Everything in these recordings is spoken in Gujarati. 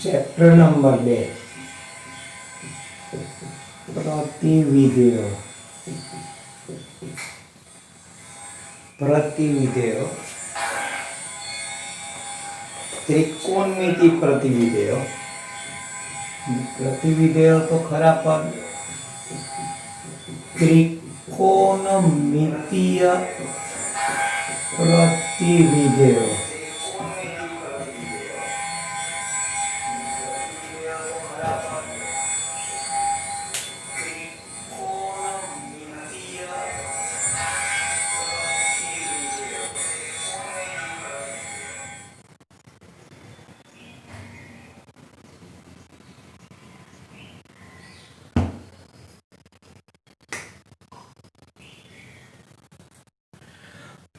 Chapter number 2 પ્રતિવિધેયો. પ્રતિવિધેયો ત્રિકોણમિતિ પ્રતિવિધેયો. પ્રતિવિધેયો તો ખરા પણ ત્રિકોણમિતિય પ્રતિવિધેયો.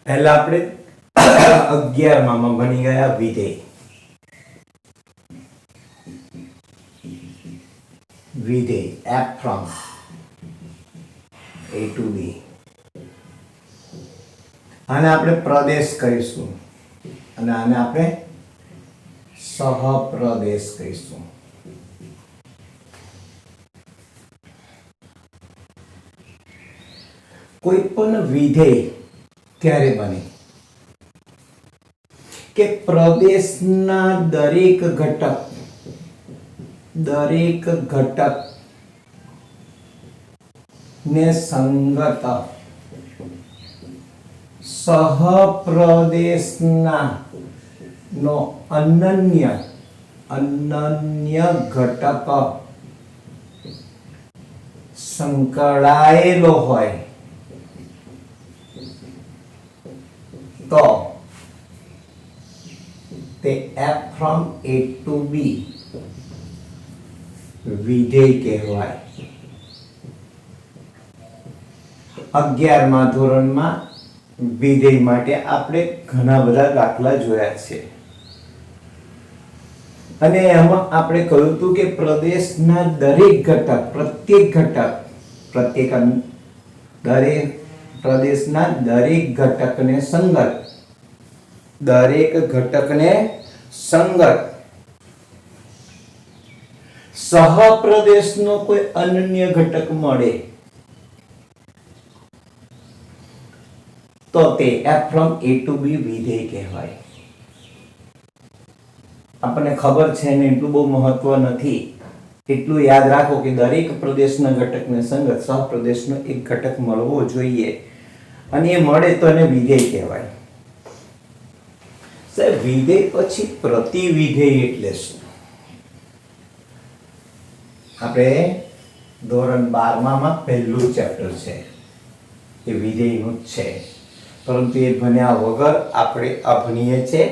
પહેલા આપણે 11 માં ભણી ગયા વિધેય. વિધેય f from a to b. આને આપણે પ્રદેશ કહીશું અને આને આપણે સહપ્રદેશ કહીશું. કોઈ પણ વિધેય ત્યારે બને કે પ્રદેશના દરેક ઘટક ને સંગત સહપ્રદેશના નો અનન્ય ઘટક સંકળાયેલો હોય તો તે f from a to b વિધેય કહેવાય. 11મા ધોરણમાં વિધેય માટે આપણે ઘણા બધા દાખલા જોયા છે અને એમાં આપણે કહ્યું હતું કે પ્રદેશના દરેક ઘટક પ્રદેશના દરેક ઘટકને સંગત સહપ્રદેશનો કોઈ અનન્ય ઘટક મળે તો તે f from a to b વિધેય કહેવાય. આપણને ખબર છે ને એટલું બહુ મહત્વ નથી. એટલું યાદ રાખો કે દરેક પ્રદેશના ઘટકને સંગત સહપ્રદેશનો એક ઘટક મળવો જોઈએ અને એ મળે તો એને વિધેય કહેવાય. સાહેબ વિધેય પછી પ્રતિવિધેય એટલે શું? આપણે ધોરણ 12માં પહેલું ચેપ્ટર છે એ વિધેયનું જ છે, પરંતુ એ ભણ્યા વગર આપણે આ ભણીએ છીએ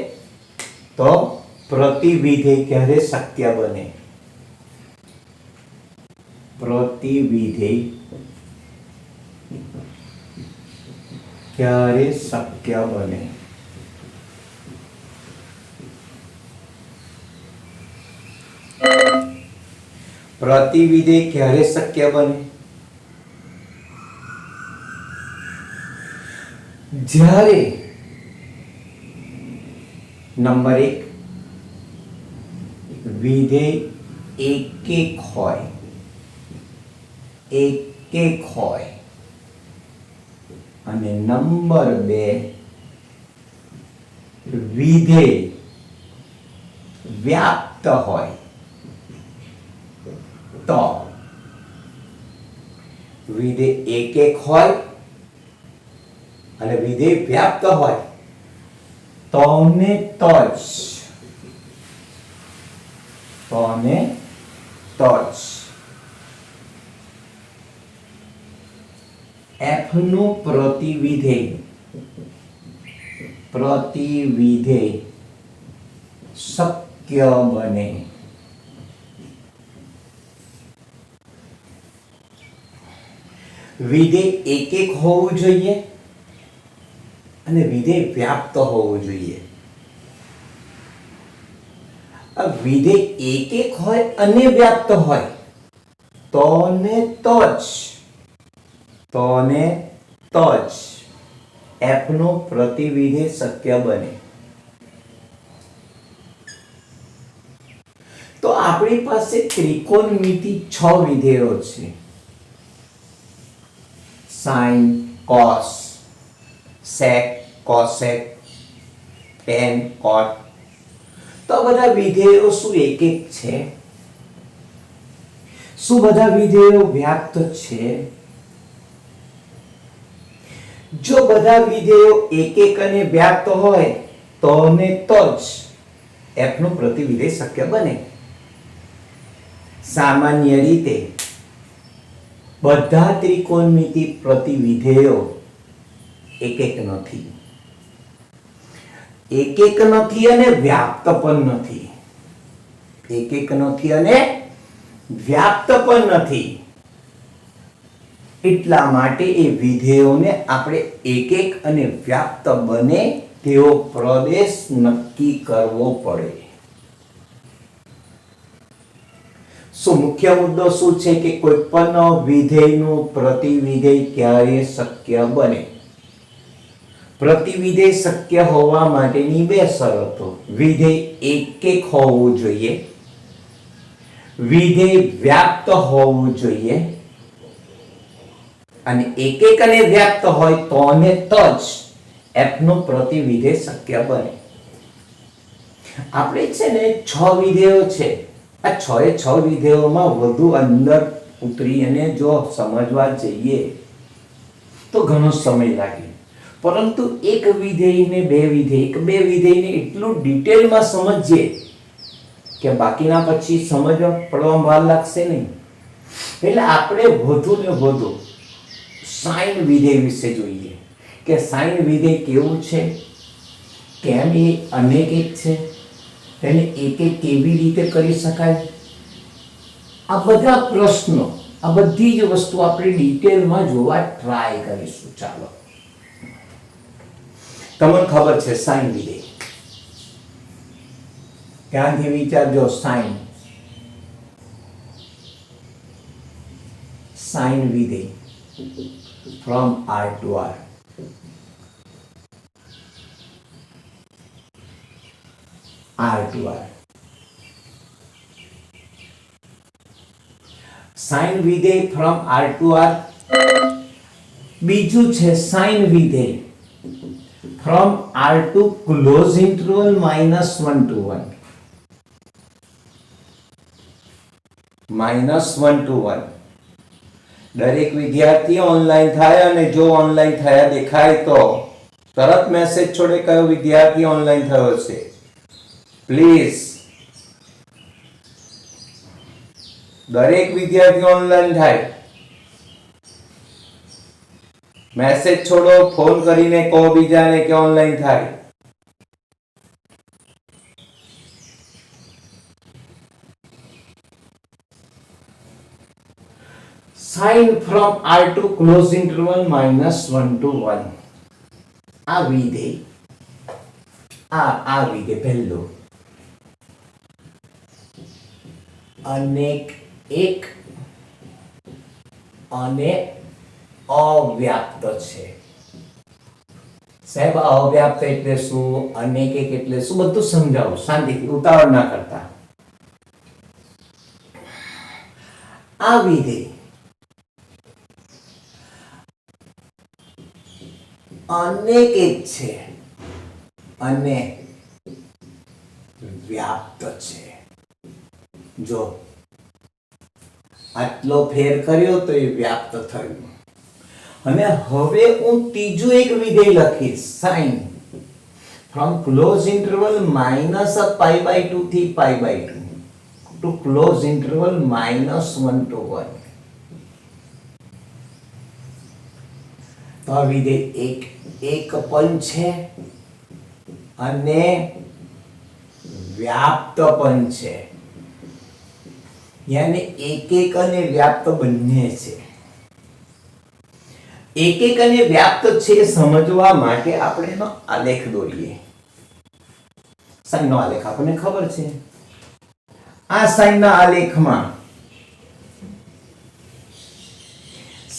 તો પ્રતિવિધેય ક્યારે શક્ય બને? પ્રતિવિધેય ક્યારે શક્ય બને? પ્રતિવિધેય ક્યારે શક્ય બને? જ્યારે નંબર 1 વિધેય એક હોય અને નંબર 2 વિધેય વ્યાપ્ત હોય. તો વિધેય એક હોય અને વિધેય વ્યાપ્ત હોય તો ને તો જ f નું પ્રતિવિધેય શક્ય બને. વિધેય એક હોવું જોઈએ અને વિધેય વ્યાપ્ત હોવું જોઈએ. આ વિધેય એક હોય અને વ્યાપ્ત હોય તો ને તો જ f નું પ્રતિવિધેય શક્ય બને. તો આપણી પાસે ત્રિકોણમિતિ 6 વિધેયો છે. sin, cos, sec, cosec, tan, cot. તો બધા વિધેયો શું એક એક છે? શું બધા વિધેયો વ્યાપ્ત છે? જો બધા વિધેયો એક એક અને વ્યાપ્ત હોય તો ને તો જ f નું પ્રતિવિધેય શક્ય બને. સામાન્ય રીતે બધા ત્રિકોણમિતિ પ્રતિવિધેયો એક એક નથી. એક એક નથી અને વ્યાપ્ત પણ નથી. એક એક નથી અને વ્યાપ્ત પણ નથી. એટલા માટે એ વિધેયોને આપણે એક એક અને વ્યાપ્ત બને તેવો પ્રદેશ નક્કી કરવો પડે. શું મુખ્ય મુદ્દો શું છે કે કોઈ પણ વિધેયનું પ્રતિવિધેય ક્યારે શક્ય બને? પ્રતિવિધેય શક્ય હોવા માટેની બે શરતો: વિધેય એક એક હોવું જોઈએ, વિધેય વ્યાપ્ત હોવું જોઈએ. અને એક એક અને વ્યાપ્ત હોય તો ને તો જ f નું પ્રતિવિધેય શક્ય બને. આપણે છે ને 6 વિધેયો છે. આ 6 એ 6 વિધેયોમાં વધુ અંદર ઉતરી અને જો સમજવા જઈએ તો ઘણો સમય લાગે. પરંતુ એક વિધેયને બે વિધેયને એટલું ડિટેલમાં સમજીએ કે બાકીના પછી સમજવા પડવામાં વાર લાગશે નહીં. એટલે આપણે વધુ ને વધુ સાઇન વિધેય વિશે જોઈએ કે સાઇન વિધેય કેવું છે, કેમ એ અનેક એક છે, તેને એક એક કેવી રીતે કરી શકાય. આ બધા પ્રશ્નો, આ બધી જ વસ્તુ આપણે ડિટેલમાં જોવા ટ્રાય કરીશું. ચાલો, તમને ખબર છે સાઇન વિધેય. ધ્યાનથી વિચારજો. સાઇન વિધેય from R to R. R to R. Sine વિધેય from R to R. બીજું છે સાઇન વિધેય from R to close interval -1 to 1. -1 to 1. દરેક વિદ્યાર્થી ઓનલાઈન થાય અને જો ઓનલાઈન થયા દેખાય તો તરત મેસેજ છોડે કયો વિદ્યાર્થી ઓનલાઈન થયો છે. પ્લીઝ દરેક વિદ્યાર્થી ઓનલાઈન થાય મેસેજ છોડો, ફોન કરીને કહો બીજાને કે ઓનલાઈન થાય. Sin from R to close interval -1 to 1. આ વિધેય પહેલો અનેક એક અને અવ્યાપ્ત છે. સાહેબ અવ્યાપ્ત એટલે શું, અનેક એક એટલે શું, બધું સમજાવું શાંતિથી, ઉતાવળ ના કરતા. આ વિધેય અનેક એક છે અને વ્યાપ્ત છે. જો આટલો ફેર કર્યો તો એ વ્યાપ્ત થયું. અને હવે હું ત્રીજું એક વિધેય લખીશ, સાઇન from close interval -π/2 થી π/2 to close interval -1 to 1. તો આ વિધેય એક પણ છે અને વ્યાપ્ત પણ છે. યાની એક અને વ્યાપ્ત બંને છે. એક અને વ્યાપ્ત છે સમજવા માટે આપણે એનો આલેખ દોરીએ. સાઈનનો આલેખ આપણને ખબર છે. આ સાઈનના આલેખમાં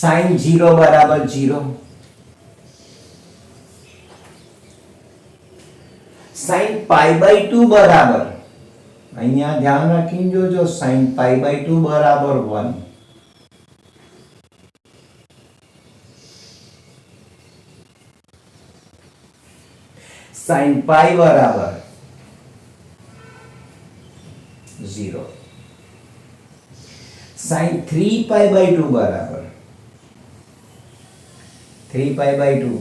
સાઈન 0 બરાબર 0, સાઈન π/2 બરાબર, અહીંયા ધ્યાન રાખીને જોજો sin π/2 બરાબર 1, sin π બરાબર 0, sin 3π/2 બરાબર 3π/2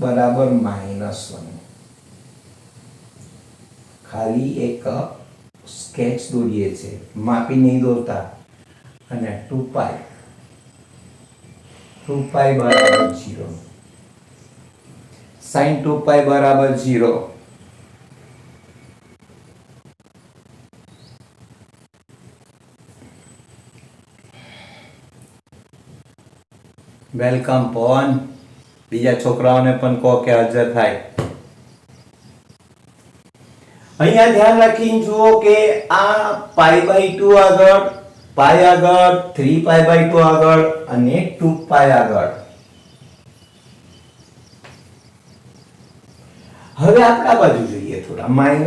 બરાબર -1. ખાલી એક સ્કેચ દોરીએ છે, માપી નહીં દોરતા. અને 2π બરાબર 0, sin 2π બરાબર 0. વેલકમ પવન. બીજા છોકરાઓને પણ કહો કે હાજર થાય. અહીંયા ધ્યાન રાખીને જુઓ કે આ π/2 આગળ, π આગળ, 3π/2 આગળ અને 2π આગળ. હવે આપણે આ બાજુ જોઈએ થોડા. -π/2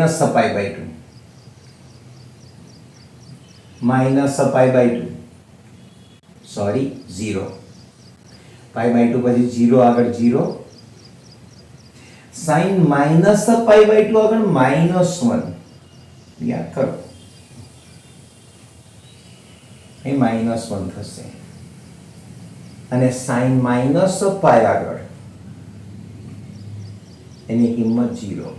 -π/2 સોરી 0, π/2 પછી 0 આગળ 0, sin -π/2 આગળ -1. યાદ કરો, એ -1 થશે. અને sin -π આગળ એની કિંમત 0.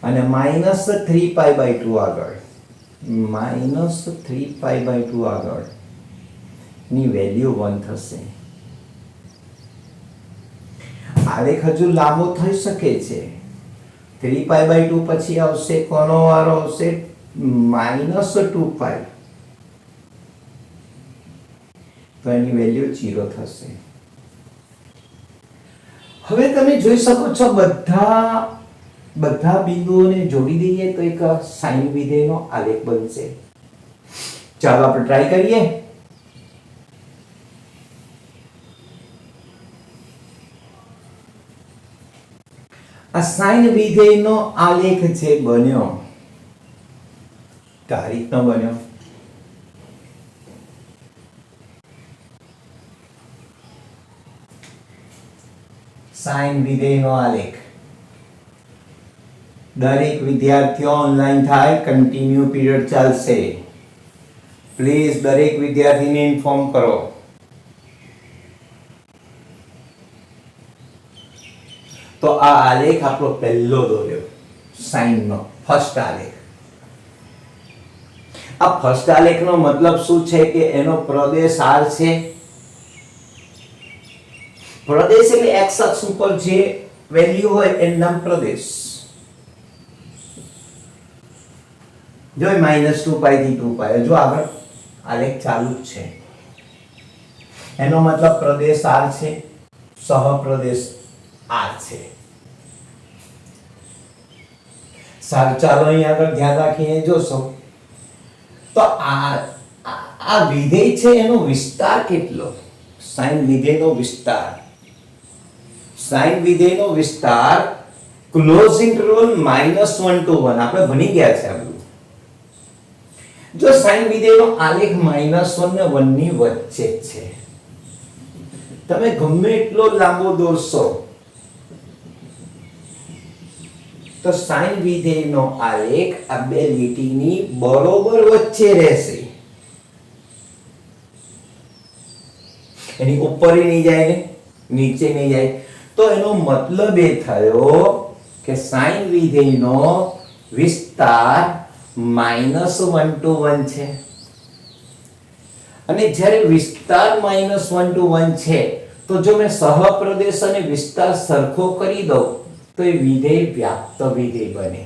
અને -3π/2 આગળ, -3π/2 આગળ ની વેલ્યુ 1 થશે. આલેખ હજુ લાંબો થઈ શકે છે. 3π/2 પછી આવશે કોનો વારો આવશે? -2π. તો એની વેલ્યુ 0 થશે. હવે તમે જોઈ શકો છો બધા બિંદુઓને જોડી દઈએ તો એક સાઈન વિધેયનો આલેખ બનશે. ચાલો આપણે ટ્રાય કરીએ. આ સાઈન વિધેયનો આલેખ જે બન્યો આ રીતનો બન્યો. સાઈન વિધેયનો આલેખ. દરેક વિદ્યાર્થીઓ ઓનલાઈન થાય, કન્ટિન્યુ પીરિયડ ચાલશે. પ્લીઝ દરેક વિદ્યાર્થીને ઇન્ફોર્મ કરો. તો આ આલેખ આપણો પહેલો દોર્યો, સાઈનનો ફર્સ્ટ આલેખ. આ ફર્સ્ટ આલેખનો મતલબ શું છે કે એનો પ્રદેશ R છે. પ્રદેશ એટલે x અક્ષ ઉપર જે વેલ્યુ હોય એનું નામ પ્રદેશ. જો -2π થી 2π, જો આગળ આલેખ ચાલુ જ છે. એનો મતલબ પ્રદેશ R છે, સહપ્રદેશ R છે. સારું, ચાલો અહીં આગળ ધ્યાન રાખીને જોશો તો આ વિધેય છે એનો વિસ્તાર કેટલો? સાઈન વિધેયનો વિસ્તાર. સાઈન વિધેયનો વિસ્તાર ક્લોઝ ઇન્ટરવલ -1 to 1 આપણે ભણી ગયા છે આ બધું. જો સાઈન વિધેયનો આલેખ -1 ને 1 ની વચ્ચે છે, તમે ગમે એટલો લાંબો દોરશો તો સાઈન વિધેયનો આલેખ આ બે લીટીની બરોબર વચ્ચે રહેશે. એની ઉપર નહીં જાય ને નીચે નહીં જાય. તો એનો મતલબ એ થયો કે સાઈન વિધેયનો વિસ્તાર -1 to 1 છે. અને જ્યારે વિસ્તાર -1 to 1 છે તો જો મેં સહપ્રદેશ અને વિસ્તાર સરખો કરી દઉં તો એ વિધેય વ્યાપ્ત વિધેય બને.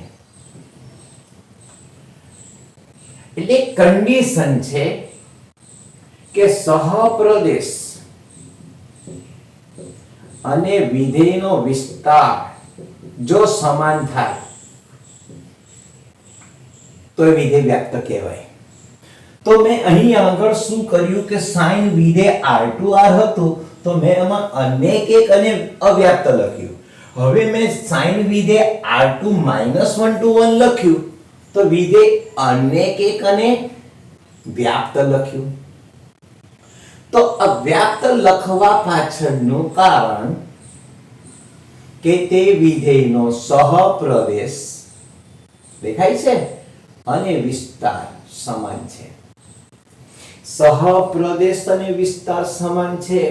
એટલે કન્ડિશન છે કે સહપ્રદેશ અને વિધેયનો વિસ્તાર જો સમાન થાય તો એ વિધેય વ્યાપ્ત કહેવાય. તો મેં અહીં આગળ શું કર્યું કે સાઈન વિધેય R2R હતું તો મેં એમાં અનેક એક અને અવ્યાપ્ત લખ્યું. હવે મેં sin વિધેય r2 -1 to 1 લખ્યું તો વિધેય અનેક એક અને વ્યાપ્ત લખ્યું. તો અવ્યાપ્ત લખવા પાછળનું કારણ કે તે વિધેયનો સહપ્રદેશ દેખાય છે અને વિસ્તાર સમાન છે. સહપ્રદેશ અને વિસ્તાર સમાન છે.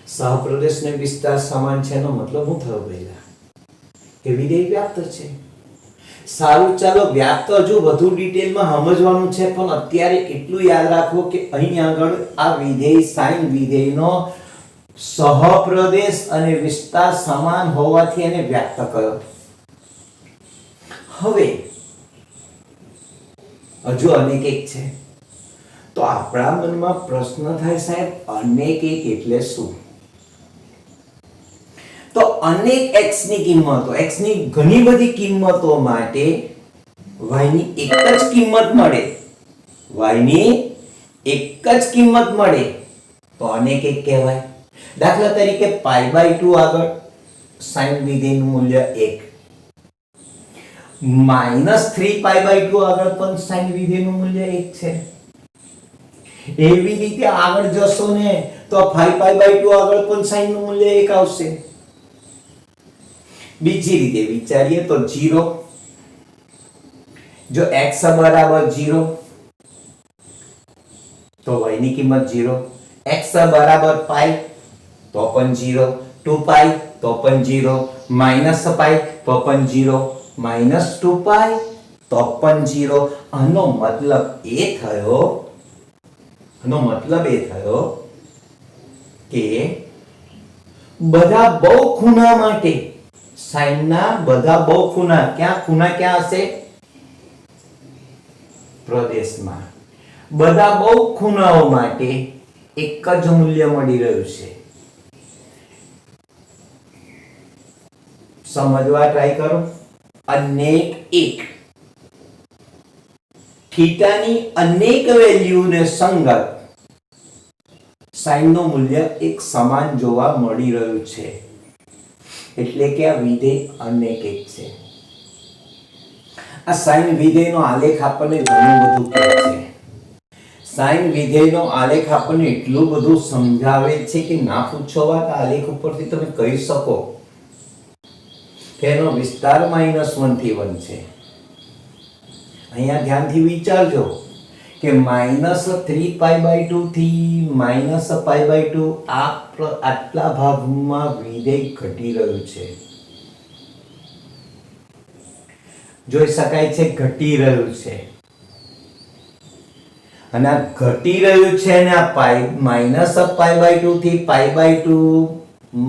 સહપ્રદેશ ને વિસ્તાર સમાન છે એનો મતલબ શું થયો પહેલા? કે વિધેય વ્યાપ્ત છે. સારું, ચાલો વ્યાપ્ત હજુ વધુ ડિટેલમાં સમજવાનું છે, પણ અત્યારે એટલું યાદ રાખો કે અહીં આગળ આ વિધેય sin વિધેયનો સહપ્રદેશ અને વિસ્તાર સમાન હોવાથી એને વ્યાપ્ત કર્યો. હવે હજુ અનેક એક છે તો આપણા મનમાં પ્રશ્ન થાય, સાહેબ અનેક એક એટલે શું? તો અનેક x ની કિંમતો, x ની ઘણી બધી કિંમતો માટે y ની એક જ કિંમત મળે, y ની એક જ કિંમત મળે તો અનેક એક કહેવાય. દાખલા તરીકે π/2 આગળ sin વિધેયનું મૂલ્ય 1, -3π/2 આગળ પણ sin વિધેયનું મૂલ્ય 1 છે. એવી રીતે આગળ જશો ને તો 5π/2 આગળ પણ sin નું મૂલ્ય 1 આવશે. બીજી રીતે વિચારીએ તો 0, જો x બરાબર 0 તો y ની કિંમત 0, x બરાબર π તો પણ 0, 2π તો પણ 0, -π તો પણ 0, -2π તો પણ 0. આનો મતલબ એ થયો કે બધા બહુ ખૂણા માટે sin ના બધા બહુ ખૂણા ક્યાં હશે? પ્રદેશમાં. બધા બહુ ખૂણાઓ માટે એક જ મૂલ્ય મળી રહ્યું છે. સમજવા ટ્રાય કરો. અનેક એક, થીટાની અનેક વેલ્યુને સંગત sin નું મૂલ્ય એક સમાન જોવા મળી રહ્યું છે, એટલે કે આ વિધેય અનેક એક છે. આ sin વિધેયનો આલેખ આપણને ઘણું બધું કહે છે. sin વિધેયનો આલેખ આપણને એટલું બધું સમજાવે છે કે ના પૂછો વાત. આલેખ ઉપરથી તમે કહી શકો કે એનો વિસ્તાર -1 થી 1 છે. અહીંયા ધ્યાનથી વિચારજો કે -3π/2 થી -π/2 આટલા ભાગમાં વિધેય ઘટી રહ્યું છે. જોઈ શકાય છે ઘટી રહ્યું છે. અને આ ઘટી રહ્યું છે ને આ -π/2 થી π/2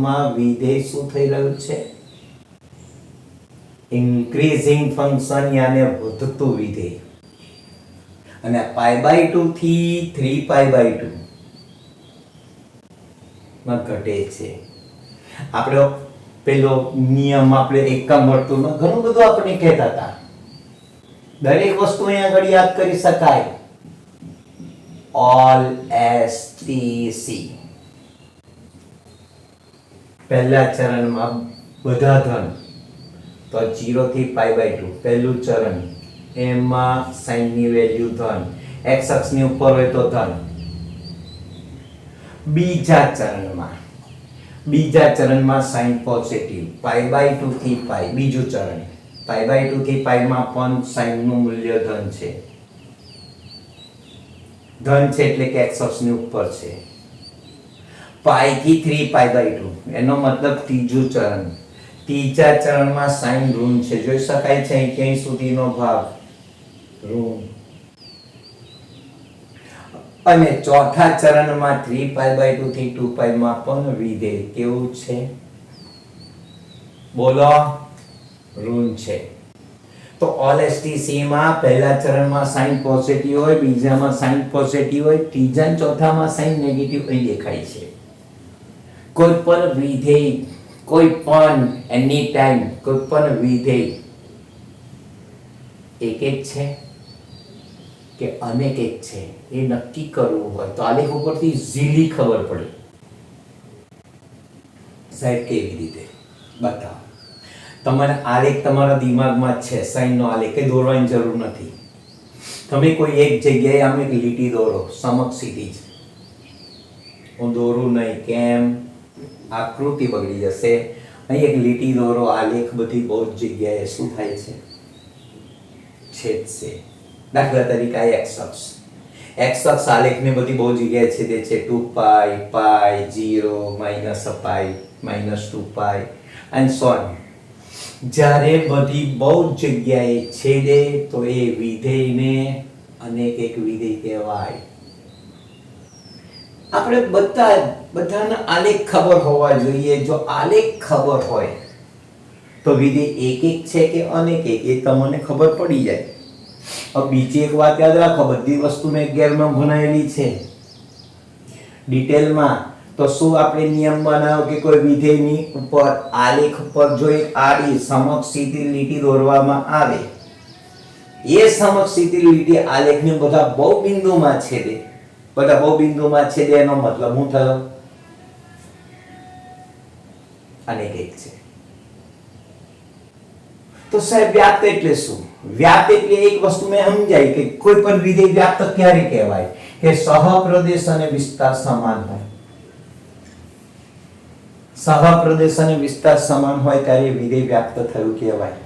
માં વિધેય શું થઈ રહ્યું છે? ઇન્ક્રીઝિંગ ફંક્શન, યાને વધતું વિધેય. અને π/2 થી 3π/2 માં ઘટે છે. આપણે પેલો નિયમ આપણે એકમ વર્તુળમાં ઘણું બધું આપણે કહેતા હતા. દરેક વસ્તુ અહીંયા આગળ યાદ કરી શકાય. All STC. પહેલા ચરણમાં બધા ધન તો 0 થી π/2 પહેલું ચરણ, એમાં sin ની વેલ્યુ ધન, x અક્ષની ઉપર હોય તો ધન. બીજા ચરણમાં sin પોઝિટિવ, π/2 થી π. બીજું ચરણ π/2 થી π માં પણ sin નું મૂલ્ય ધન છે. ધન છે એટલે કે x અક્ષની ઉપર છે. π થી 3π/2 એનો મતલબ ત્રીજું ચરણ. ત્રીજા ચરણમાં sin ઋણ છે. જોઈ શકાય છે ક્યાં સુધીનો ભાગ ઋણ. અને ચોથા ચરણમાં 3π/2 થી 2π માં પણ વિધેય કેવું છે? બોલો, ઋણ છે. તો ઓલ STC માં પહેલા ચરણમાં sin પોઝિટિવ હોય, બીજામાં sin પોઝિટિવ હોય, ત્રીજા અને ચોથામાં sin નેગેટિવ અહીં દેખાય છે. કોઈ પણ વિધેય, કોઈ પણ એની ટાઈમ, કોઈ પણ વિધેય એક એક છે કે અનેક એક છે એ નક્કી કરવું હોય તો આલેખ ઉપરથી ઝીલી ખબર પડે. સાહેબ કેવી રીતે બતાવો. તમારે આલેખ તમારા દિમાગમાં જ છે, સાઈનનો આલેખ કે દોરવાની જરૂર નથી. તમે કોઈ એક જગ્યાએ આમ એક લીટી દોરો, સમક્ષ સીધી જ. હું દોરું નહીં, કેમ? આકૃતિ બગડી જશે. અહીં એક લીટી દોરો, આલેખ બધી બહુ જ જગ્યાએ શું થાય છે? છેદશે. દાખલા તરીકે આ એક્સ અક્ષ. એક્સ અક્ષ આલેખને બધી બહુ જગ્યાએ છેદે છે. 2π, π, 0, -π, -2π and so on. જ્યારે બધી બહુ જ જગ્યાએ છેદે તો એ વિધેયને અનેક એક વિધેય કહેવાય. આપણે બધાના આલેખ ખબર હોવા જોઈએ. જો આલેખ ખબર હોય તો વિધેય એક એક છે કે અનેક એક એ તમને ખબર પડી જાય. હવે બીજી એક વાત યાદ રાખો, બધી વસ્તુ મેં 11માં ભણાવેલી છે ડિટેલમાં. તો શું આપણે નિયમ બનાવ્યો કે કોઈ વિધેયની ઉપર આલેખ ઉપર જો એક આડી સમક્ષ સીધી લીટી દોરવામાં આવે, એ સમક્ષ સીધી લીટી આલેખને બધા બહુ બિંદુમાં છેદે. બધા બહુ બિંદુમાં છેદે એનો મતલબ શું થયો? અનેક એક છે. તો સાહેબ વ્યાપ્ત એટલે શું? વ્યાપ્ત એટલે એક વસ્તુ મેં સમજાય કે કોઈ પણ વિધેય વ્યાપ્ત ક્યારે કહેવાય કે સહપ્રદેશ અને વિસ્તાર સમાન હોય. સહપ્રદેશ અને વિસ્તાર સમાન હોય ત્યારે વિધેય વ્યાપ્ત થયું કહેવાય.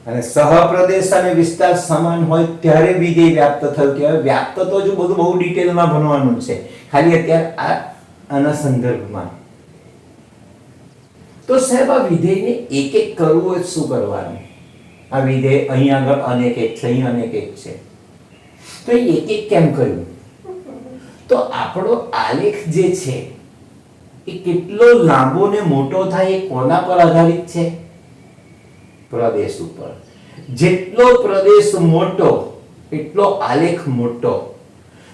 અને સહપ્રદેશ અને વિસ્તાર સમાન હોય ત્યારે વિધેય વ્યાપ્ત થયું કહેવાય. વ્યાપ્ત તો જો બધું બહુ ડિટેલમાં ભણવાનું છે, ખાલી અત્યારે આના સંદર્ભમાં. તો સાહેબ આ વિધેયને એક એક કરવું હોય શું કરવાનું? આ વિધેય અહીં આગળ અનેક એક છે, અહીં અનેક એક છે, તો એક એક કેમ કર્યું? તો આપણો આલેખ જે છે એ કેટલો લાંબો ને મોટો થાય એ કોના પર આધારિત છે? પ્રદેશ ઉપર. જેટલો પ્રદેશ મોટો એટલો આલેખ મોટો.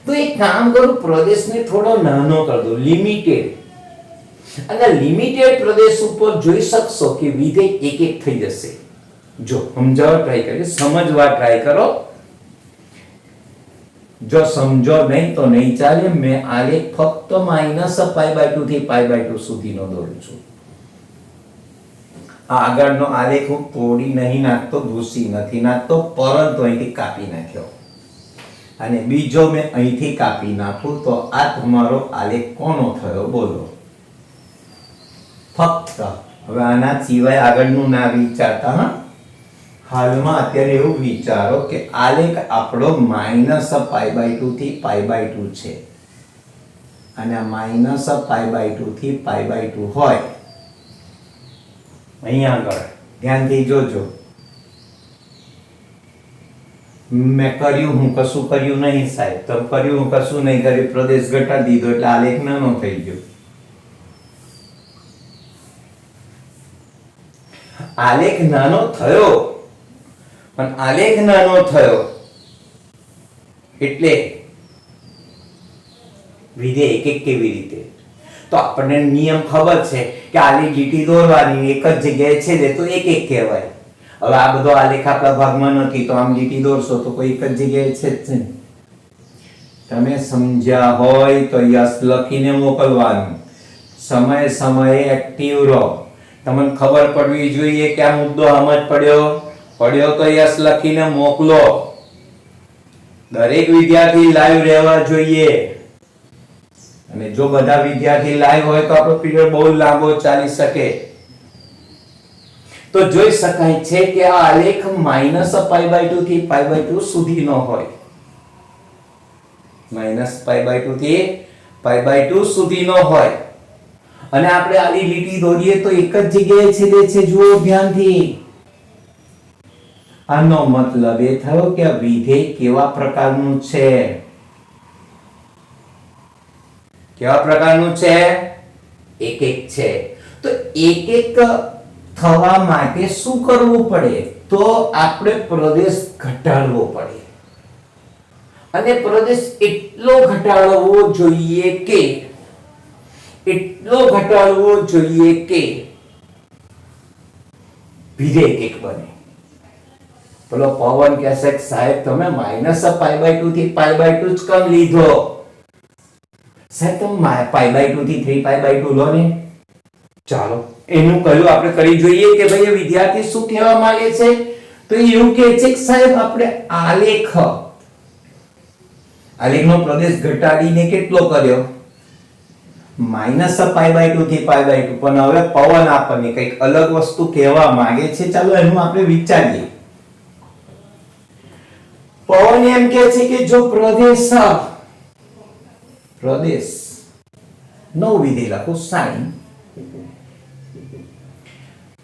તો એક કામ કરું, પ્રદેશને થોડો નાનો કરી દો, લિમિટેડ. અને લિમિટેડ પ્રદેશ ઉપર જોઈ શકશો કે વિધેય એક એક થઈ જશે. જો સમજાવવા ટ્રાય કરો, સમજવા ટ્રાય કરો. જો સમજો નહીં તો નહીં ચાલે. મેં આલેખ ફક્ત -π/2 થી π/2 સુધીનો દોરું છું. આ આગળનો આલેખ હું તોડી નહીં નાખતો, ભૂસી નથી નાખતો, પરંતુ અહીંથી કાપી નાખ્યો. અને બીજો મેં અહીંથી કાપી નાખું તો આ તમારો આલેખ કોનો થયો? બોલો. ફક્ત હવે આના સિવાય આગળનું ના વિચારતા. હા, હાલમાં અત્યારે એવું વિચારો કે આલેખ આપણો -π/2 થી π/2 છે. અને -π/2 થી π/2 હોય અહીંયા આગળ ધ્યાનથી જોજો. મેં કર્યું, હું કશું કર્યું નહીં સાહેબ. તમે કર્યું, હું કશું નહીં કર્યું. પ્રદેશ ઘટાડી દીધો એટલે આલેખ નાનો થઈ ગયો. આલેખ નાનો થયો, પણ આલેખ નાનો થયો એટલે વિધેય એક એક કેવી રીતે? તો આપણને નિયમ ખબર છે કે આલી લીટી દોરવાની, એક જ જગ્યાએ છેદે તો એક એક કહેવાય. હવે આ બધો આલેખ આપણા ભાગમાં નથી, તો આમ લીટી દોરશો તો કોઈ એક જ જગ્યાએ છેદશે ને. તમે સમજ્યા હોય તો યસ લખીને મોકલવાનું. સમય સમયે એક્ટિવ રહો. તમને ખબર પડવી જોઈએ કે આ મુદ્દો સમજ પડ્યો તો યસ લખીને મોકલો. દરેક વિદ્યાર્થી લાઈવ રહેવા જોઈએ. અને જો બધા વિદ્યાર્થી લાઈવ હોય તો આપણો પીરિયડ બહુ લાંબો ચાલી શકે. તો જોઈ શકાય છે કે આ આલેખ -π/2 થી π/2 સુધીનો હોય. -π/2 થી π/2 સુધીનો હોય. અને આપણે આલી લીટી દોરીએ તો એક જ જગ્યાએ છેદે છે. જુઓ ધ્યાનથી. આનો મતલબ એ થયો કે આ વિધેય કેવા પ્રકારનું છે? કેવા પ્રકારનું છે? એક એક છે. તો એક એક થવા માટે શું કરવું પડે? તો આપણે પ્રદેશ ઘટાડવો પડે. અને પ્રદેશ એટલો ઘટાડવો જોઈએ કે વિધેય એક બને. પેલો પવન કહેશે કે સાહેબ તમે -π/2 થી π/2 જ કેમ લીધો? સાહેબ તમે π/2 થી 3π/2 લો ને. ચાલો એનું કયું આપણે કરી જોઈએ કે ભાઈ એ વિદ્યાર્થી શું કહેવા માંગે છે? તો એવું કહે છે કે સાહેબ આપણે આલેખનો પ્રદેશ ઘટાડીને કેટલો કર્યો? -π/2 થી π/2. પણ હવે પવન આપણને કંઈક અલગ વસ્તુ કહેવા માંગે છે. ચાલો એનું આપણે વિચારીએ. પવન એમ કહે છે કે જો પ્રદેશ નવું વિધેય લખો sin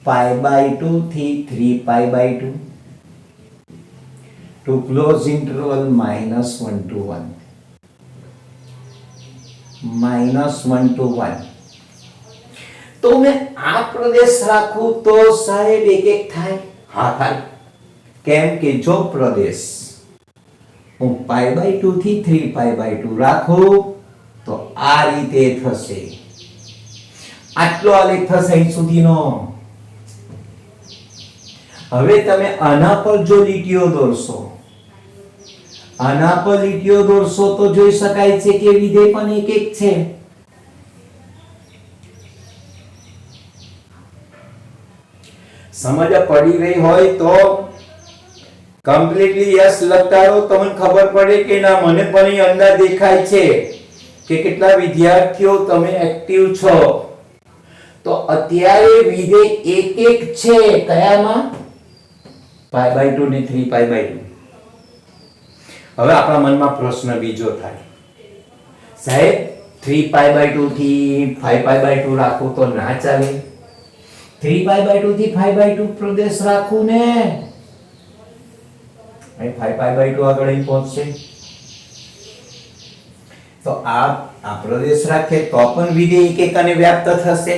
π/2 થી 3π/2 to close interval -1 to 1 -1 to 1. તો મેં આ પ્રદેશ રાખું તો સાહેબ એક થાય? હા થાય. કેમ કે જો પ્રદેશ હું π/2 થી 3π/2 રાખું તો આ રીતે થશે. આટલો આલેખ થશે અહીં સુધીનો. હવે તમે આના પર જો લીટીઓ દોરશો, તો જોઈ શકાય છે કે વિધેય પણ એક છે. સમજ પડી રહી હોય તો કમ્પ્લીટલી યસ લખતા રહો. તમને ખબર પડે કે ના મને પણ અહીં અંદાજ દેખાય છે કે કેટલા વિદ્યાર્થીઓ તમે એક્ટિવ છો. તો અત્યારે વિધેય એક છે. કયામાં? π/2 ને 3π/2. હવે આપણા મનમાં પ્રશ્ન બીજો થાય, સાહેબ 3π/2 થી 5π/2 રાખું તો ના ચાલે? 3π/2 થી 5/2 પ્રદેશ રાખું ને, અહીં 5π/2 આગળ અહીં પહોંચશે. તો આ પ્રદેશ રાખે તો પણ વિધેય એક અને વ્યાપ્ત થશે.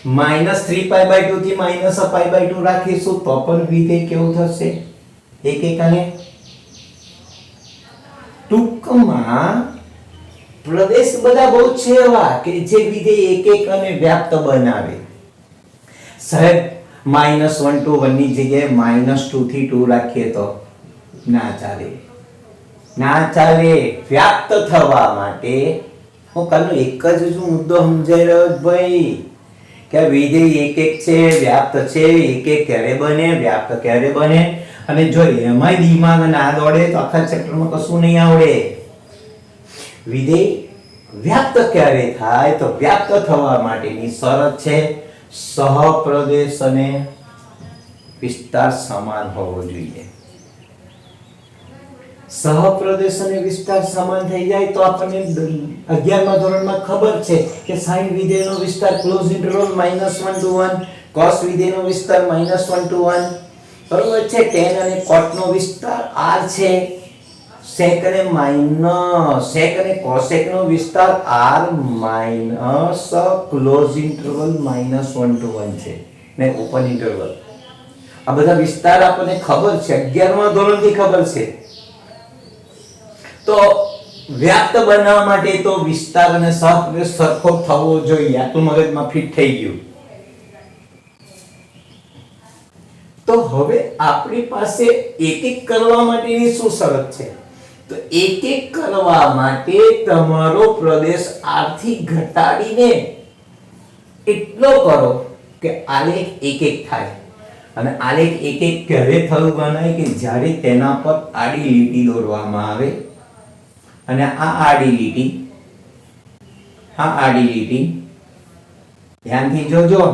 -3π/2 થી -π/2 રાખીશું તો પણ વિધેય કેવું થશે? એક અને. ટૂંકમાં પ્રદેશ બધા બહુ છે એવા કે જે વિધેય એક અને વ્યાપ્ત બનાવે. સાહેબ -1 to 1 ની જગ્યાએ -2 થી 2 રાખીએ તો ના ચાલે. વ્યાપ્ત થવા માટે હું કાલનો એક જ મુદ્દો સમજાઈ રહ્યો ભાઈ કે વિધેય એક છે, વ્યાપ્ત છે. એક ક્યારે બને, વ્યાપ્ત ક્યારે બને. અને જો એમાંય દિમાગ ના દોડે તો આખા ચેપ્ટરમાં કશું નહીં આવડે. વિધેય વ્યાપ્ત ક્યારે થાય? તો વ્યાપ્ત થવા માટેની શરત છે સહપ્રદેશ અને વિસ્તાર સમાન હોવો જોઈએ. સહપ્રદેશ અને વિસ્તાર સમાન થઈ જાય તો આપણને 11મા ધોરણમાં ખબર છે કે sin વિધેયનો વિસ્તાર ક્લોઝ ઇન્ટરવલ -1 to 1, cos વિધેયનો વિસ્તાર -1 to 1. બરોબર છે. tan અને cot નો વિસ્તાર r છે. sec અને cosec નો વિસ્તાર r minus close interval -1 to 1 છે ને ઓપન ઇન્ટરવલ. આ બધા વિસ્તાર આપણને ખબર છે, 11મા ધોરણથી ખબર છે. તો વ્યાપ્ત બનાવવા માટે તો વિસ્તાર અને સહપ્રદેશ સરખો થવો જોઈએ. આ તો મગજમાં ફિટ થઈ ગયું. તો હવે આપણી પાસે એક કરવા માટેની શું શરત છે? તો એક કરવા માટે તમારો પ્રદેશ r થી ઘટાડીને એટલો કરો કે આલેખ એક થાય. અને આલેખ એક ક્યારે થયું ગણાય? કે જ્યારે તેના પર આડી લીટી દોરવામાં આવે. અને આ આડી લીટી ધ્યાનથી જોજો.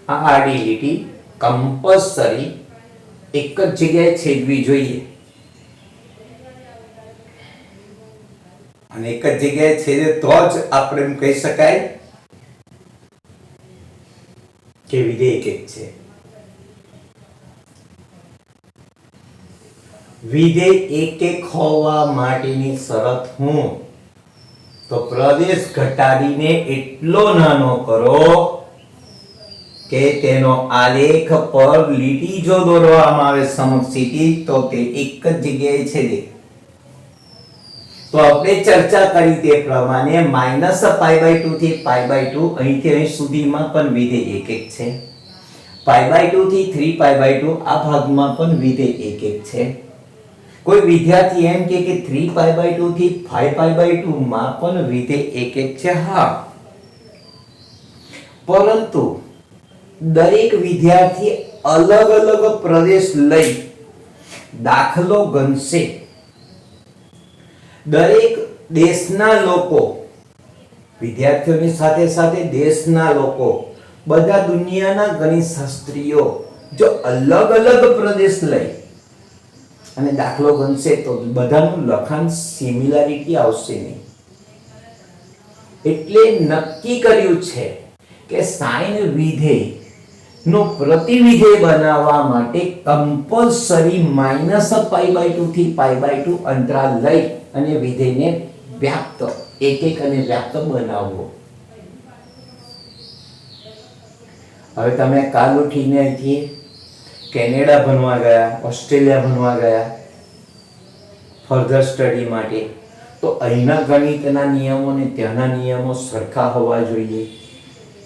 આ આડી લીટી કમ્પલસરી એક જ જગ્યાએ છેદવી જોઈએ. અને એક જ જગ્યાએ છેદે તો જ આપણે એમ કહી શકાય કે વિધેય એક છે. વિધેય એક હોવા માટેની શરત હું તો પ્રદેશ ઘટાડીને એટલો નાનો કરો કે તેનો આલેખ પર લીટી જો દોરવામાં આવે સમક્ષિતિ તો તે એક જ જગ્યાએ છેદે. તો આપણે ચર્ચા કરી તે પ્રમાણે -π/2 થી π/2 અહીંથી અહીં સુધીમાં પણ વિધેય એક છે. π/2 થી 3π/2 આ ભાગમાં પણ વિધેય એક છે. કોઈ વિદ્યાર્થી એમ કે 3π/2 થી 5π/2 માં પણ વિધેય એક જ છે. હા, પરંતુ દરેક વિદ્યાર્થી અલગ અલગ પ્રદેશ લઈ દાખલો ગણશે. દરેક દેશના લોકો, વિદ્યાર્થીઓની સાથે સાથે દેશના લોકો, બધા દુનિયાના ગણિતશાસ્ત્રીઓ જો અલગ અલગ પ્રદેશ લઈ અને દાખલો ગણશે તો બધાનું લખાણ સિમિલારિટી આવશે નહીં. એટલે નક્કી કર્યું છે કે સાઇન વિધેય નો પ્રતિવિધેય બનાવવા માટે કમ્પલસરી -π/2 થી π/2 અંતરાલ લઈ અને વિધેયને વ્યાપ્ત, એક અને વ્યાપ્ત બનાવવો. હવે તમે કાલ ઉઠીને અહીંથી કેનેડા ભણવા ગયા, ઓસ્ટ્રેલિયા ભણવા ગયા ફર્ધર સ્ટડી માટે, તો અહીંના ગણિતના નિયમો અને ત્યાંના નિયમો સરખા હોવા જોઈએ.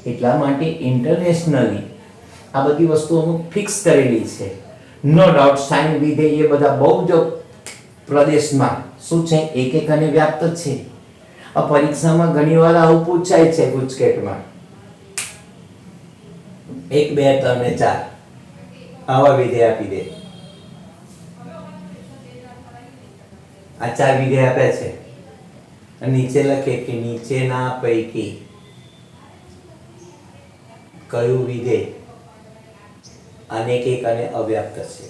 એટલા માટે ઇન્ટરનેશનલી આ બધી વસ્તુઓ ફિક્સ કરેલી છે. નો ડાઉટ સાઇન વિધેય એ બધા બહુ જ પ્રદેશમાં શું છે, એક અને વ્યાપ્ત છે. આ પરીક્ષામાં ઘણીવાર આવું પૂછાય છે ગુજકેટમાં, 1 2 3 ને 4 આવા વિધેય આપી દે. આ 4 વિધેય આપે છે અને નીચે લખે કે નીચેના પૈકી કયું વિધેય અનેક અને અવ્યાપ્ત છે.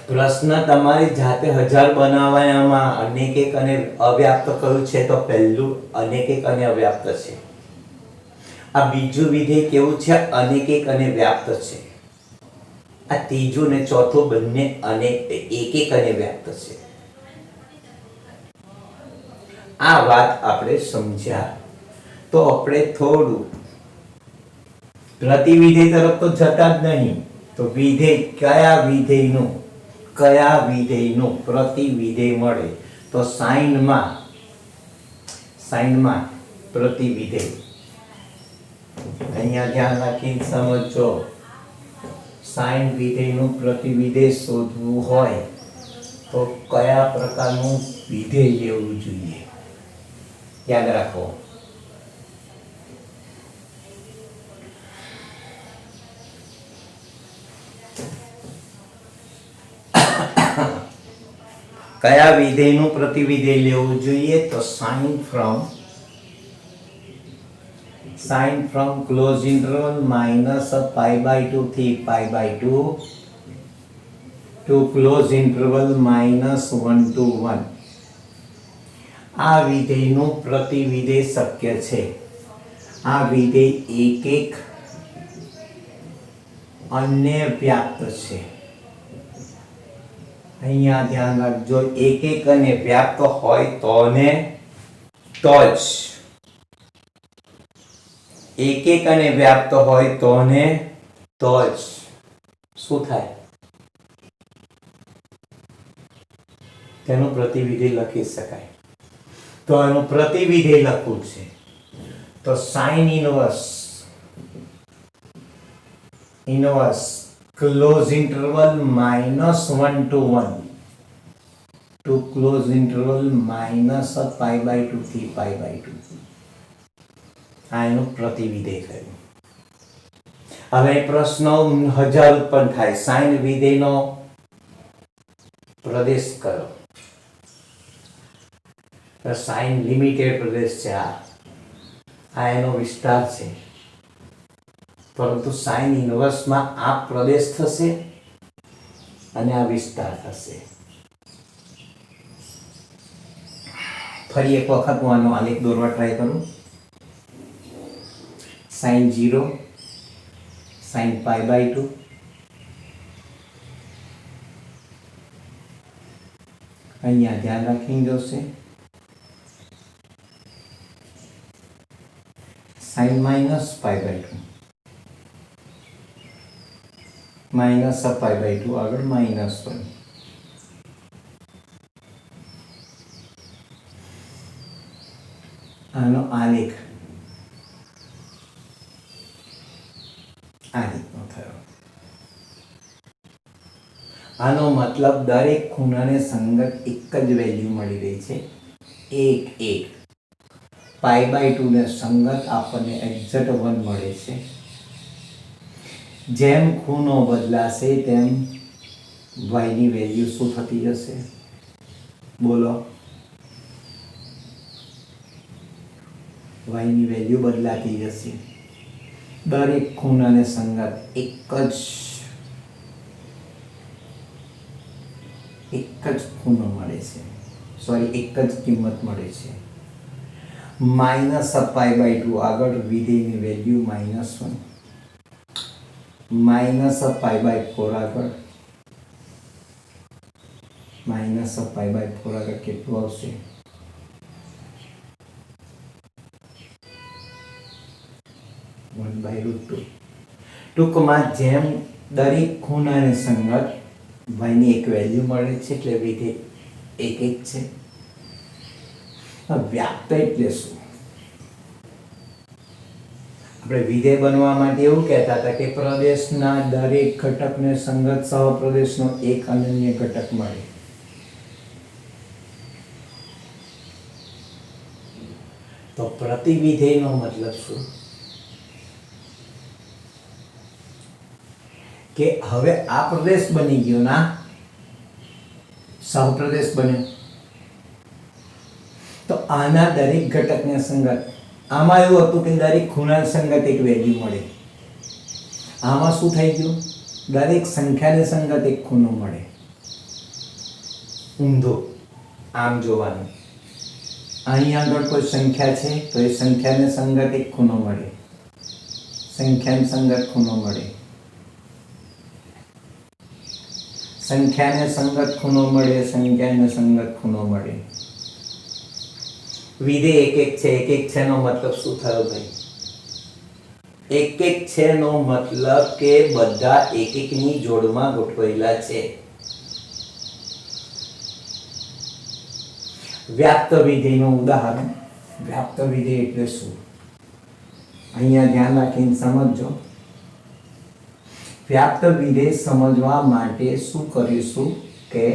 પ્રશ્ન તમારી જાતે 1000 બનાવવામાં અનેક અને અવ્યાપ્ત કયું છે તો પહેલું અનેક અને અવ્યાપ્ત છે. આ બીજું વિધેય કેવું છે, અનેક અને વ્યાપ્ત છે. આ ત્રીજું ને ચોથું બંને એક અને વ્યાપ્ત છે. આ વાત આપણે સમજ્યા તો આપણે થોડું પ્રતિવિધેય તરફ તો જતા જ નહીં, તો વિધેય કયા વિધેયનું પ્રતિવિધેય મળે તો સાઇનમાં પ્રતિવિધેય. અહીંયા ધ્યાન રાખીને સમજો, સાઇન વિધેયનું પ્રતિવિધેય શોધવું હોય તો કયા પ્રકારનું વિધેય લેવું જોઈએ, યાદ રાખો. કયા વિધેયનું પ્રતિવિધેય લેવું જોઈએ તો સાઇન ફ્રોમ ક્લોઝ ઇન્ટરવલ -π/2 થી π/2 ટુ ક્લોઝ ઇન્ટરવલ -1 to 1. આ વિધેયનું પ્રતિવિધેય શક્ય છે. આ વિધેય એક અને વ્યાપ્ત છે. અહીંયા ધ્યાન રાખજો, એક અને વ્યાપ્ત હોય તો જ એક અને વ્યાપ્ત હોય તો જ શું થાય, તેનું પ્રતિવિધેય લખી શકાય. તો એનું પ્રતિવિધેય લખવું છે તો sine inverse close interval -1 to 1 to close interval -π/2 થી π/2. આ એનું પ્રતિવિધેય થયું. હવે પ્રશ્નો 1000 ઉત્પન્ન થાય. સાઇન વિધેયનો પ્રદેશ કરો. સાઇન લિમિટેડ પ્રદેશ છે. આ એનો વિસ્તાર છે, પરંતુ સાઇન ઇનવર્સમાં આ પ્રદેશ થશે અને આ વિસ્તાર થશે. ફરી એક વખત હું આનો આલેખ દોરવા ટ્રાય કરું. sin 0, sin π/2, અહીંયા ધ્યાન રાખીને જોશે sin -π/2, -π/2 આગળ -1. આનો આલેખ આ રીતનો થયો. આનો મતલબ દરેક ખૂણાને સંગત એક જ વેલ્યુ મળી રહી છે, 1 π/2 ને સંગત આપણને એક્ઝેક્ટ 1 મળે છે. જેમ ખૂણો બદલાશે તેમ y ની વેલ્યુ શું થતી જશે? બોલો. y ની વેલ્યુ બદલાતી જશે. દરેક ખૂણાને સંગત એક જ ખૂણો મળે છે, સોરી એક જ કિંમત મળે છે. -π/2 આગળ વિધેયની વેલ્યુ -1, -π/4 આગળ -π/4 આગળ કેટલું આવશે? (1/√2). ટૂંકમાં જેમ દરેક ખૂણાને સંગત y ની એક વેલ્યુ મળે છે એટલે વિધેય 1 છે. વ્યાપ્ત એટલે શું? આપણે વિધેય બનવા માટે એવું કહેતા હતા કે પ્રદેશના દરેક ઘટકને સંગત સહપ્રદેશનો એક અનન્ય ઘટક મળે. તો પ્રતિવિધેયનો મતલબ શું? કે હવે આ પ્રદેશ બની ગયો ના, સહપ્રદેશ બન્યો, તો આના દરેક ઘટકને સંગત, આમાં એવું હતું કે દરેક ખૂણા સંગત એક વેલ્યુ મળે. આમાં શું થઈ ગયું? દરેક સંખ્યાને સંગત એક ખૂણો મળે. ઊંધો આમ જોવાનું. અહીં આગળ કોઈ સંખ્યા છે તો એ સંખ્યાને સંગત એક ખૂણો મળે, સંખ્યાને સંગત ખૂણો મળે, સંખ્યાને સંગત ખૂણો મળે, સંખ્યાને સંગત ખૂણો મળે. વિધેય 1 છે. 1 છે નો મતલબ શું થયો ભાઈ? 1 છે નો મતલબ કે બધા 1 ની જોડમાં ગોઠવાયેલા છે. વ્યાપ્ત વિધેયનું ઉદાહરણ. વ્યાપ્ત વિધેય એટલે શું? અહીંયા ધ્યાન રાખીને સમજજો. વ્યાપ્ત વિધેય સમજવા માટે શું કરીશું કે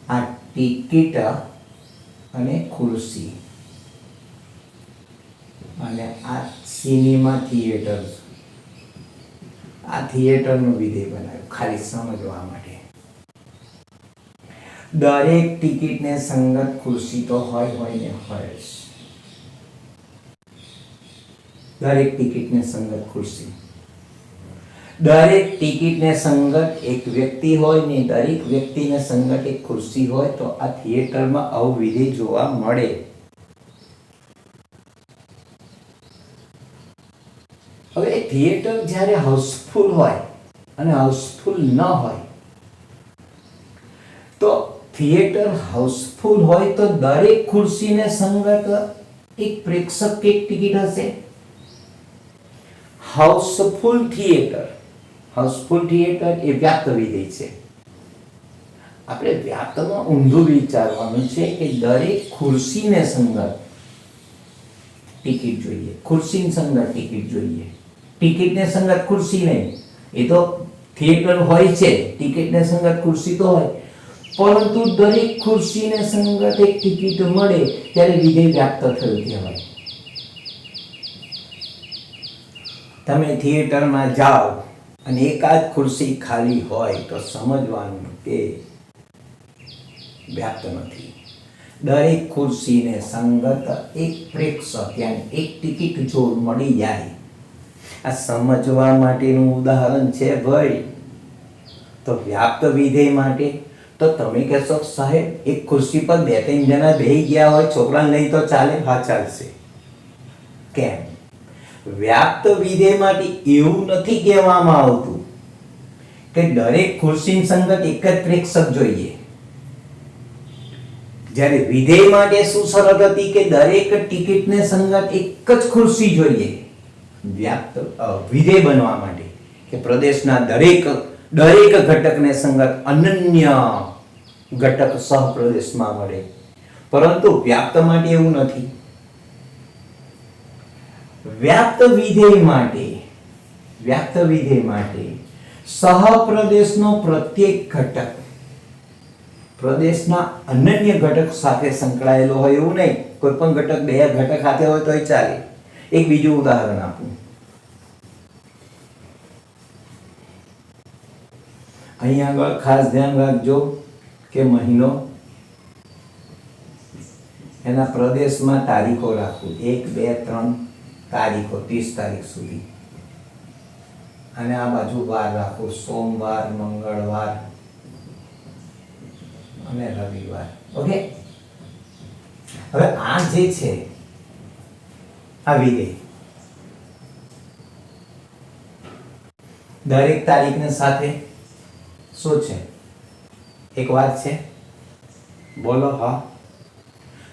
આ ટિકિટ અને ખુરશી અને આ સિનેમા થિયેટર, આ થિયેટરનું વિધેય બનાવ્યું ખાલી સમજવા માટે. દરેક ટિકિટને સંગત ખુરશી તો હોય ને હોય જ. દરેક ટિકિટને સંગત ખુરશી, દરેક ટિકિટને સંગત એક વ્યક્તિ હોય ને દરેક વ્યક્તિને સંગત એક ખુરશી હોય તો આ થિયેટરમાં આવું વિધેય જોવા મળે. હવે થિયેટર જ્યારે હાઉસફુલ હોય અને હાઉસફુલ ન હોય, તો થિયેટર હાઉસફુલ હોય તો દરેક ખુરશીને સંગત એક પ્રેક્ષક એક ટિકિટ હશે. હાઉસફુલ થિયેટર, હાઉસફુલ થિયેટર એ વ્યાપ્ત વિધેય છે. આપણે વ્યાપ્તમાં ઊંધું વિચારવાનું છે કે દરેક ખુરશીને સંગત ટિકિટ જોઈએ, ખુરશીને સંગત ટિકિટ જોઈએ. ટિકિટને સંગત ખુરશી નહીં, એ તો થિયેટર હોય છે, ટિકિટને સંગત ખુરશી તો હોય, પરંતુ દરેક ખુરશીને સંગત એક ટિકિટ મળે ત્યારે વિધેય વ્યાપ્ત થયું કહેવાય. તમે થિયેટરમાં જાઓ અને એકાદ ખુરશી ખાલી હોય તો સમજવાનું કે વ્યાપ્ત નથી. દરેક ખુરશીને સંગત એક પ્રેક્ષક યાની એક ટિકિટ જો મળી જાય, આ સમજવા માટેનું ઉદાહરણ છે ભાઈ. તો વ્યાપ્ત વિધેય માટે તો તમે કહેશો સાહેબ એક ખુરશી પર 2-3 જણા બેસી ગયા હોય, છોકરાને નહીં તો ચાલે? હા ચાલશે. કેમ? વ્યાપ્ત વિધેય માટે એવું નથી કહેવામાં આવતું કે દરેક ખુરશીની સંગત એક જ પ્રેક્ષક જોઈએ. જ્યારે વિધેય માટે શું શરત હતી કે દરેક ટિકિટને સંગત એક જ ખુરશી જોઈએ. વ્યાપ્ત વિધેય બનવા માટે કે પ્રદેશના દરેક ઘટકને સંગત અનન્ય ઘટક સહપ્રદેશમાં મળે. પરંતુ વ્યાપ્ત માટે એવું નથી. વ્યાપ્ત વિધેય માટે સહપ્રદેશનો પ્રત્યેક ઘટક પ્રદેશના અનન્ય ઘટક સાથે સંકળાયેલો હોય એવું નહીં. કોઈ પણ ઘટક બે ઘટક સાથે હોય તોય ચાલે. એક બીજું ઉદાહરણ આપું. અહીંયા આગળ ખાસ ધ્યાન રાખજો કે મહિનો એના પ્રદેશમાં તારીખો રાખવું. 1 2 3 તારીખો 30 તારીખ સુધી. અને આ બાજુ વાર રાખવું. સોમવાર, મંગળવાર અને રવિવાર. ઓકે. હવે આ જે છે આ વિધેય દરેક તારીખને સાથે શું છે? એક વાત છે, બોલો. હા,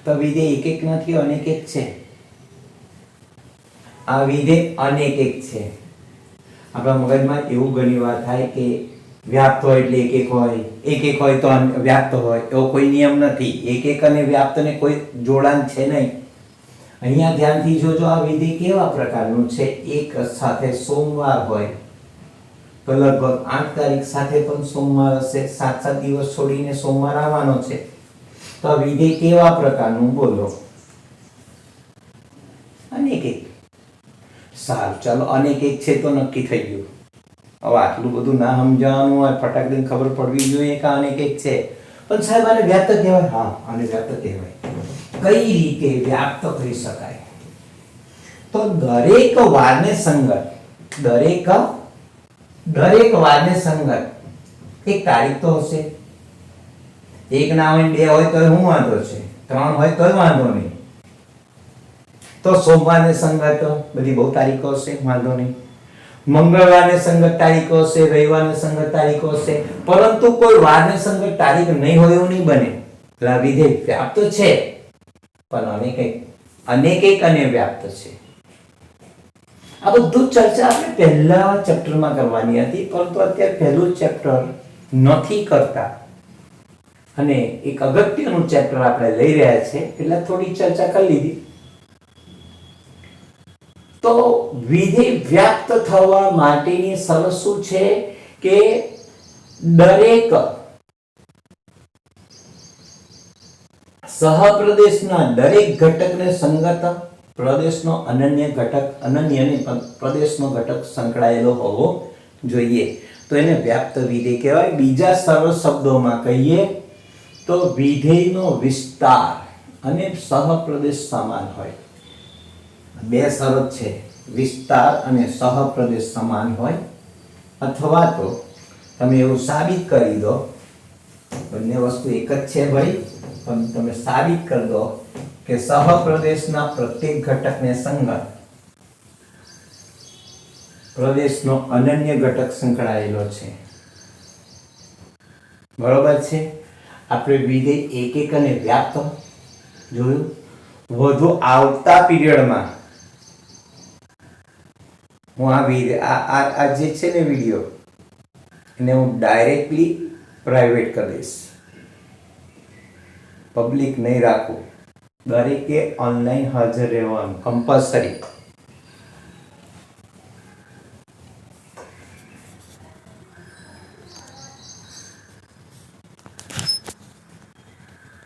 તો વિધેય એક એક નથી, અનેક એક છે. આ વિધેય અનેક એક છે. આપણા મગજમાં એવું ઘણી વાર થાય કે વ્યાપ્ત હોય એટલે એક એક હોય, એક એક હોય તો વ્યાપ્ત હોય. એવો કોઈ નિયમ નથી. એક એક અને વ્યાપ્તને કોઈ જોડાણ છે નહીં. અહીંયા ધ્યાનથી જોજો, આ વિધેય કેવા પ્રકારનું છે. એક સાથે સોમવાર હોય તો લગભગ 8 તારીખ સાથે પણ સોમવાર હશે. 7 દિવસ છોડીને સોમવાર આવવાનો છે. તો આ વિધેય કેવા પ્રકારનું બોલો? અનેક એક. સારું, ચાલો અનેક એક છે તો નક્કી થઈ ગયું. હવે આટલું બધું ના સમજાવવાનું હોય, ફટાક દઈને ખબર પડવી જોઈએ કે અનેક એક છે. પણ સાહેબ આને વ્યાપ્ત કહેવાય. હા, આને વ્યાપ્ત કહેવાય. કઈ રીતે વ્યાપ્ત કરી શકાય? તો દરેક વારને સંગત, દરેક વારને સંગત એક તારીખ તો હશે. એક ના હોય, બે હોય તો શું વાંધો છે? 3 હોય તોય વાંધો નહીં. તો સોમવારને સંગત બધી બહુ તારીખો હશે, વાંધો નહીં. મંગળવારને સંગત તારીખો હશે, રવિવારને સંગત તારીખો હશે. પરંતુ કોઈ વારને સંગત તારીખ નહીં હોય એવું નહીં બને. એટલે આ વિધેય વ્યાપ્ત છે, પણ અનેક એક અને વ્યાપ્ત છે. આ બધું ચર્ચા આપણે પહેલા ચેપ્ટરમાં કરવાની હતી, પરંતુ અત્યારે પહેલું ચેપ્ટર નથી કરતા અને એક અગત્યનું ચેપ્ટર આપણે લઈ રહ્યા છે, એટલે થોડી ચર્ચા કરી લીધી. તો વિધેય વ્યાપ્ત થવા માટેની શરત શું છે કે દરેક સહપ્રદેશના દરેક ઘટકને સંગત પ્રદેશનો અનન્ય ને પ્રદેશનો ઘટક સંકળાયેલો હોવો જોઈએ. તો એને વ્યાપ્ત વિધેય કહેવાય. બીજા સરળ શબ્દોમાં કહીએ તો વિધેયનો વિસ્તાર અને સહપ્રદેશ સમાન હોય. બે શરત છે, વિસ્તાર અને સહપ્રદેશ સમાન હોય. અથવા તો તમે એવું સાબિત કરી દો, બંને વસ્તુ એક જ છે ભાઈ, પણ તમે સાબિત કરી દો કે સહપ્રદેશના પ્રત્યેક ઘટકને સંગત પ્રદેશનો અનન્ય ઘટક સંકળાયેલો છે. બરોબર છે. આપણે વિધેય એક એક અને વ્યાપ્ત જોયું. વધુ આવતા પીરિયડમાં હું આ જે છે ને વિડીયો, એને હું ડાયરેક્ટલી પ્રાઇવેટ કરી દઈશ. પબ્લિક નહીં રાખું. દરેકે ઓનલાઈન હાજર રહેવાનું કમ્પલસરી.